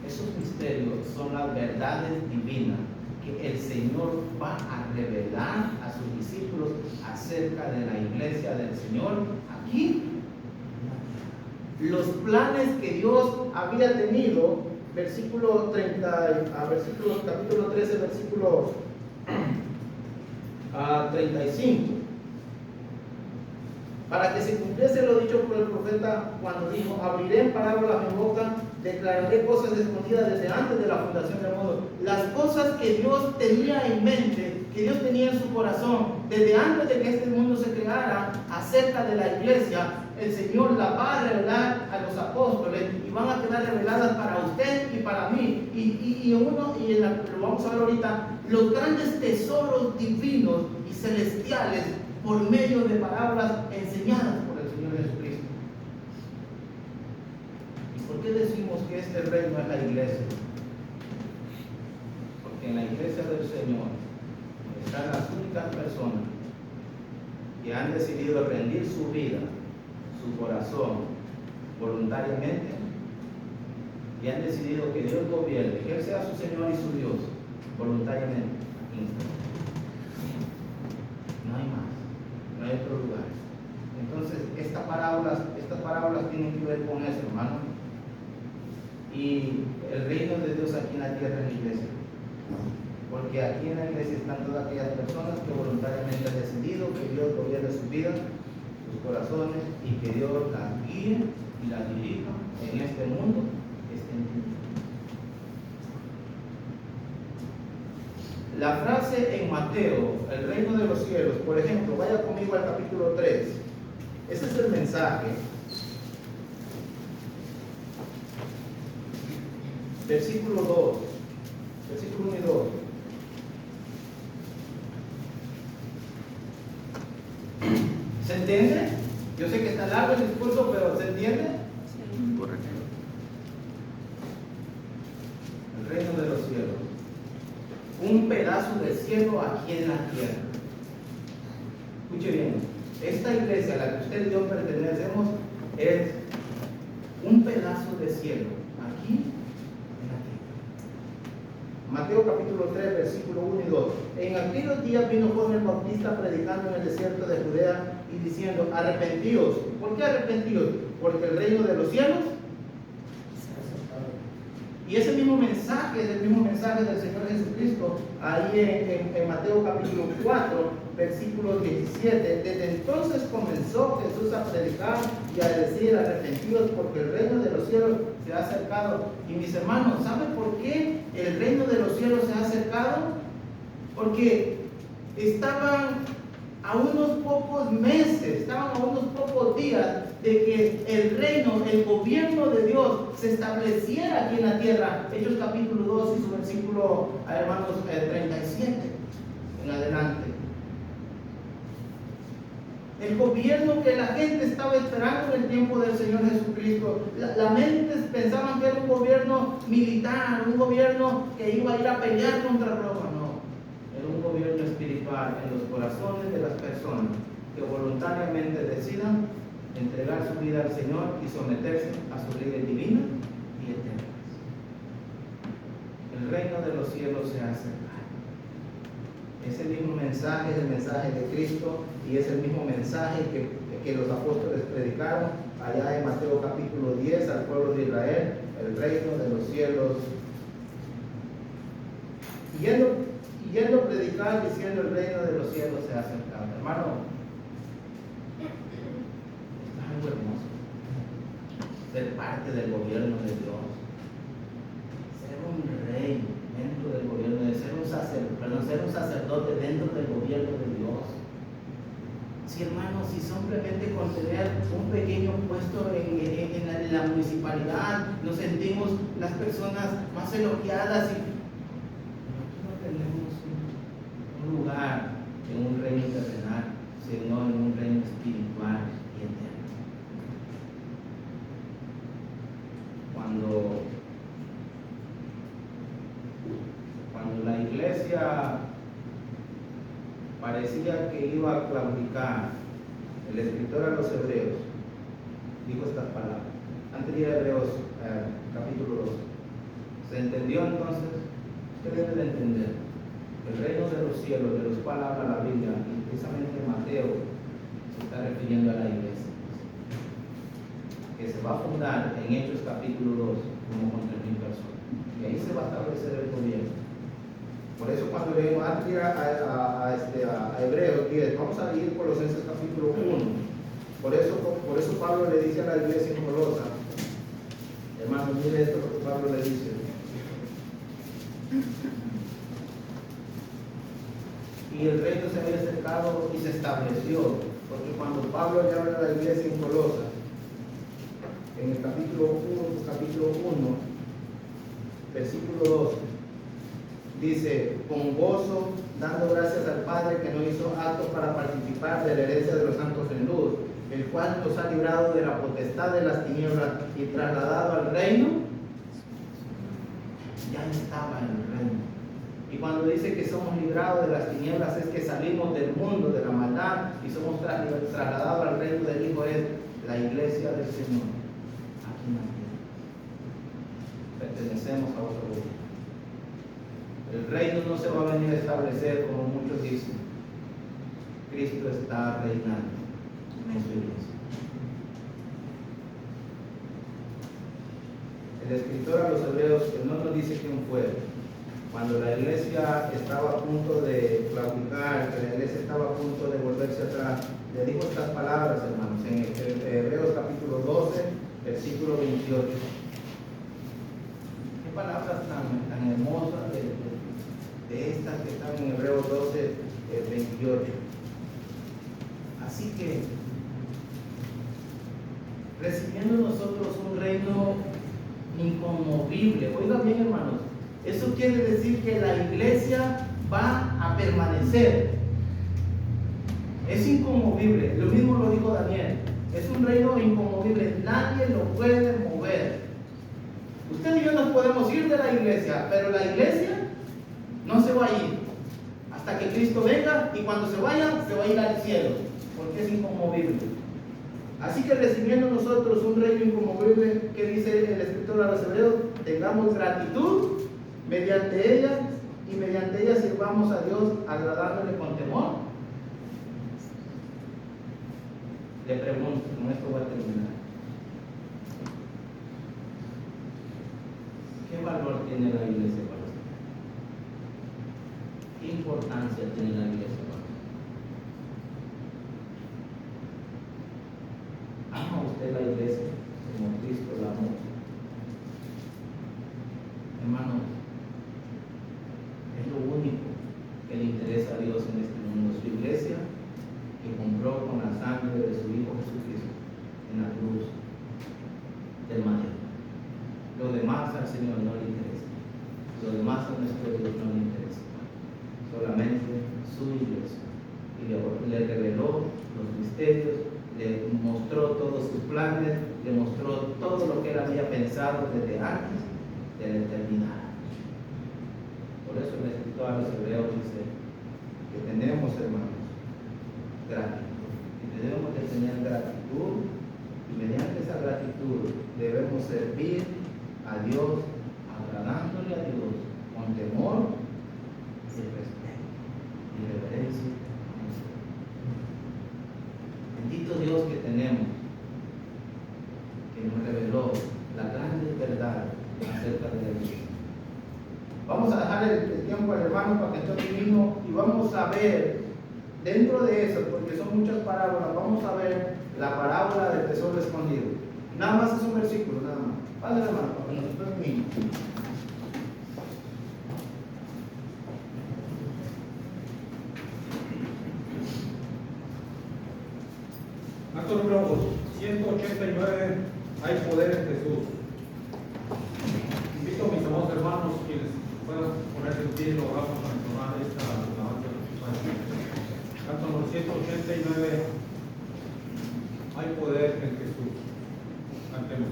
Esos misterios son las verdades divinas que el Señor va a revelar a sus discípulos acerca de la iglesia del Señor aquí. Los planes que Dios había tenido, capítulo 13, versículo 35, para que se cumpliese lo dicho por el profeta cuando dijo: abriré en parábolas mi boca, declararé cosas escondidas desde antes de la fundación del mundo. Las cosas que Dios tenía en mente, que Dios tenía en su corazón, desde antes de que este mundo se creara, acerca de la iglesia, el Señor la va a revelar a los apóstoles y van a quedar reveladas para usted y para mí. Lo vamos a ver ahorita, los grandes tesoros divinos y celestiales por medio de parábolas enseñadas por el Señor Jesucristo. ¿Y por qué decimos que este reino es la iglesia? Porque en la iglesia del Señor están las únicas personas que han decidido rendir su vida, su corazón, voluntariamente, y han decidido que Dios gobierne, que Él sea su Señor y su Dios, voluntariamente. No hay más, no hay otro lugar. Entonces, estas parábolas tienen que ver con eso, hermano. Y el reino de Dios aquí en la tierra es la iglesia. Porque aquí en la iglesia están todas aquellas personas que voluntariamente han decidido que Dios gobierne su vida, sus corazones, y que Dios las guíe y las dirija en este mundo que está en ti. La frase en Mateo, el reino de los cielos, por ejemplo, vaya conmigo al capítulo 3. Ese es el mensaje. Versículo 2. Versículo 1 y 2. ¿Se entiende? Yo sé que está largo el discurso, pero ¿se entiende? Sí. Correcto. El reino de los cielos. Un pedazo de cielo aquí en la tierra. Escuche bien, esta iglesia a la que usted y yo pertenecemos es un pedazo de cielo aquí en la tierra. Mateo capítulo 3, versículo 1 y 2. En aquellos días vino Juan el Bautista predicando en el desierto de Judea y diciendo: arrepentíos. ¿Por qué arrepentíos? Porque el reino de los cielos. Y ese mismo mensaje es el mismo mensaje del Señor Jesucristo ahí en Mateo capítulo 4, versículo 17. Desde entonces comenzó Jesús a predicar y a decir: arrepentidos porque el reino de los cielos se ha acercado. Y mis hermanos, ¿saben por qué el reino de los cielos se ha acercado? Porque estaban a unos pocos meses, estaban a unos pocos días de que el reino, el gobierno de Dios se estableciera aquí en la tierra. Hechos capítulo 2 y su versículo, hermanos, 37 en adelante. El gobierno que la gente estaba esperando en el tiempo del Señor Jesucristo. La mente pensaban que era un gobierno militar, un gobierno que iba a ir a pelear contra Roma. No, era un gobierno espiritual en los corazones de las personas que voluntariamente decidan entregar su vida al Señor y someterse a sus leyes divinas y eternas. El reino de los cielos se ha acercado. Ese mismo mensaje es el mensaje de Cristo y es el mismo mensaje que los apóstoles predicaron allá en Mateo capítulo 10 al pueblo de Israel: el reino de los cielos. Y yendo a predicar diciendo: el reino de los cielos se ha acercado. Hermano, es algo hermoso ser parte del gobierno de Dios, ser un rey dentro del gobierno, de ser un sacerdote dentro del gobierno de Dios. Sí, hermanos, si simplemente con tener un pequeño puesto en la municipalidad nos sentimos las personas más elogiadas y nosotros no tenemos un lugar en un reino terrenal, sino en un reino espiritual y eterno. Cuando la iglesia parecía que iba a claudicar, el escritor a los Hebreos dijo estas palabras. Antes de ir a Hebreos capítulo 2. ¿Se entendió entonces? ¿Qué debe de entender? El reino de los cielos, de los cuales habla la Biblia, y precisamente Mateo se está refiriendo a la iglesia, que se va a fundar en Hechos capítulo 2 como con 3,000 personas. Y ahí se va a establecer el gobierno. Por eso cuando leemos antes de ir a Hebreos 10, vamos a leer Colosenses capítulo 1. Por eso Pablo le dice a la iglesia en Colosa, hermano, mire esto lo que Pablo le dice. Y el reino se había acercado y se estableció, porque cuando Pablo le habla a la iglesia en Colosa, en el capítulo 1, versículo 12, dice, con gozo, dando gracias al Padre que nos hizo aptos para participar de la herencia de los santos en luz, el cual nos ha librado de la potestad de las tinieblas y trasladado al reino. Ya estaba en el reino. Y cuando dice que somos librados de las tinieblas, es que salimos del mundo, de la maldad, y somos trasladados al reino del Hijo, es la iglesia del Señor. Aquí en la tierra. Pertenecemos a otro gobierno. El reino no se va a venir a establecer como muchos dicen. Cristo está reinando en su iglesia. El escritor a los Hebreos, que no nos dice quién fue, cuando la iglesia estaba a punto de claudicar, que la iglesia estaba a punto de volverse atrás, le dijo estas palabras, hermanos, en Hebreos capítulo 12, versículo 28. Qué palabras tan hermosas de estas que están en Hebreos 12, 28. Así que, recibiendo nosotros un reino inconmovible, oigan bien, hermanos, eso quiere decir que la iglesia va a permanecer. Es inconmovible, lo mismo lo dijo Daniel. Es un reino inconmovible, nadie lo puede mover. Usted y yo nos podemos ir de la iglesia, pero la iglesia no se va a ir hasta que Cristo venga, y cuando se vaya, se va a ir al cielo, porque es inconmovible. Así que recibiendo nosotros un reino inconmovible, que dice el escritor a los Hebreos, tengamos gratitud mediante ella, y mediante ella sirvamos a Dios agradándole con temor. Le pregunto, con esto voy a terminar. ¿Qué valor tiene la iglesia para usted? ¿Qué importancia tiene la iglesia para usted? ¿Ama usted la iglesia como Cristo la amó? Hermano, es lo único que le interesa a Dios en este mundo, su iglesia, que compró con la sangre de su Hijo Jesucristo en la cruz del madero. Lo demás al Señor no le interesa, lo demás a nuestro Dios no le interesa, solamente su iglesia. Y le reveló los misterios, le mostró todos sus planes, le mostró todo lo que él había pensado desde antes de la eternidad. Por eso el escritor a los Hebreos dice que tenemos, hermanos, gratitud, y debemos de tener gratitud, y mediante esa gratitud debemos servir a Dios, agradándole a Dios con temor y respeto y reverencia. Bendito Dios que tenemos, que nos reveló la grande verdad acerca de la iglesia. Vamos a dejar el tiempo al hermano para que esté mismo, y vamos a ver dentro de eso, porque son muchas parábolas, vamos a ver la parábola del tesoro escondido. Nada más es un versículo, nada más. Padre, hermano, para que nosotros mismos. número 189, hay poder en Jesús. Invito a mis amados hermanos quienes puedan ponerse en pie y lo vamos a entonar esta alabanza. Canto número 189, hay poder en Jesús. Cantemos.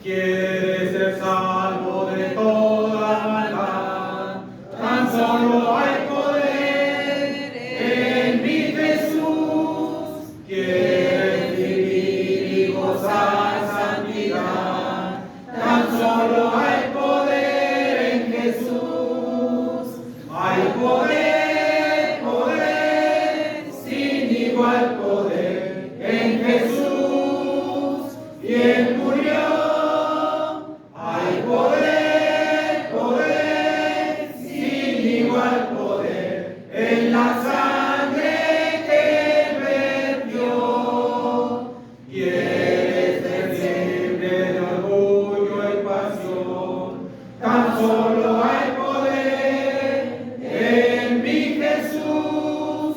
¿Quieres ser salvo de toda maldad? Tan solo hay poder en mi Jesús. ¿Quieres vivir y gozar santidad? Tan solo hay poder en Jesús. Hay poder, poder, sin igual poder en Jesús. Y Él murió. Hay poder, poder, sin igual poder en la sangre que Él vertió. Quieres ser libre de orgullo y pasión, tan solo hay poder en mi Jesús.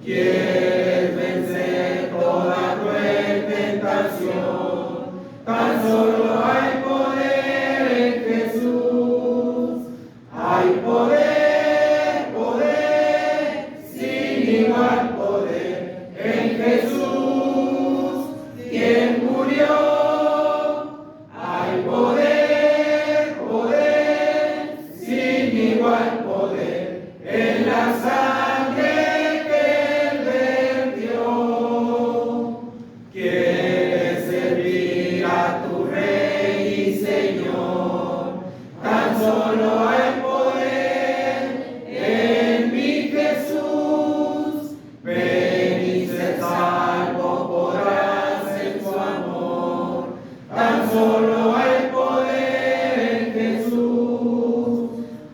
Quieres vencer toda cruel tentación, tan solo hay poder en Jesús. Hay poder, poder, sin igual poder en Jesús, quien murió. Hay poder, poder, sin igual poder en la sangre que Él vertió. Quieres servir a tu Rey y Señor, tan solo hay poder en mi Jesús. Ven y sé salvo, podrás en su amor, tan solo hay poder en Jesús.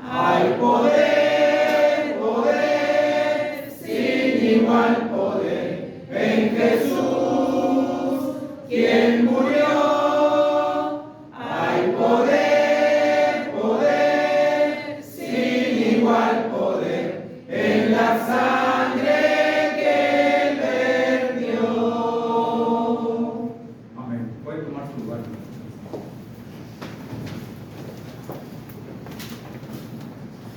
Hay poder, poder, sin igual poder en Jesús, quien murió. Hay poder, poder, sin igual poder en la sangre que Él vertió. Amén. Puede tomar su lugar.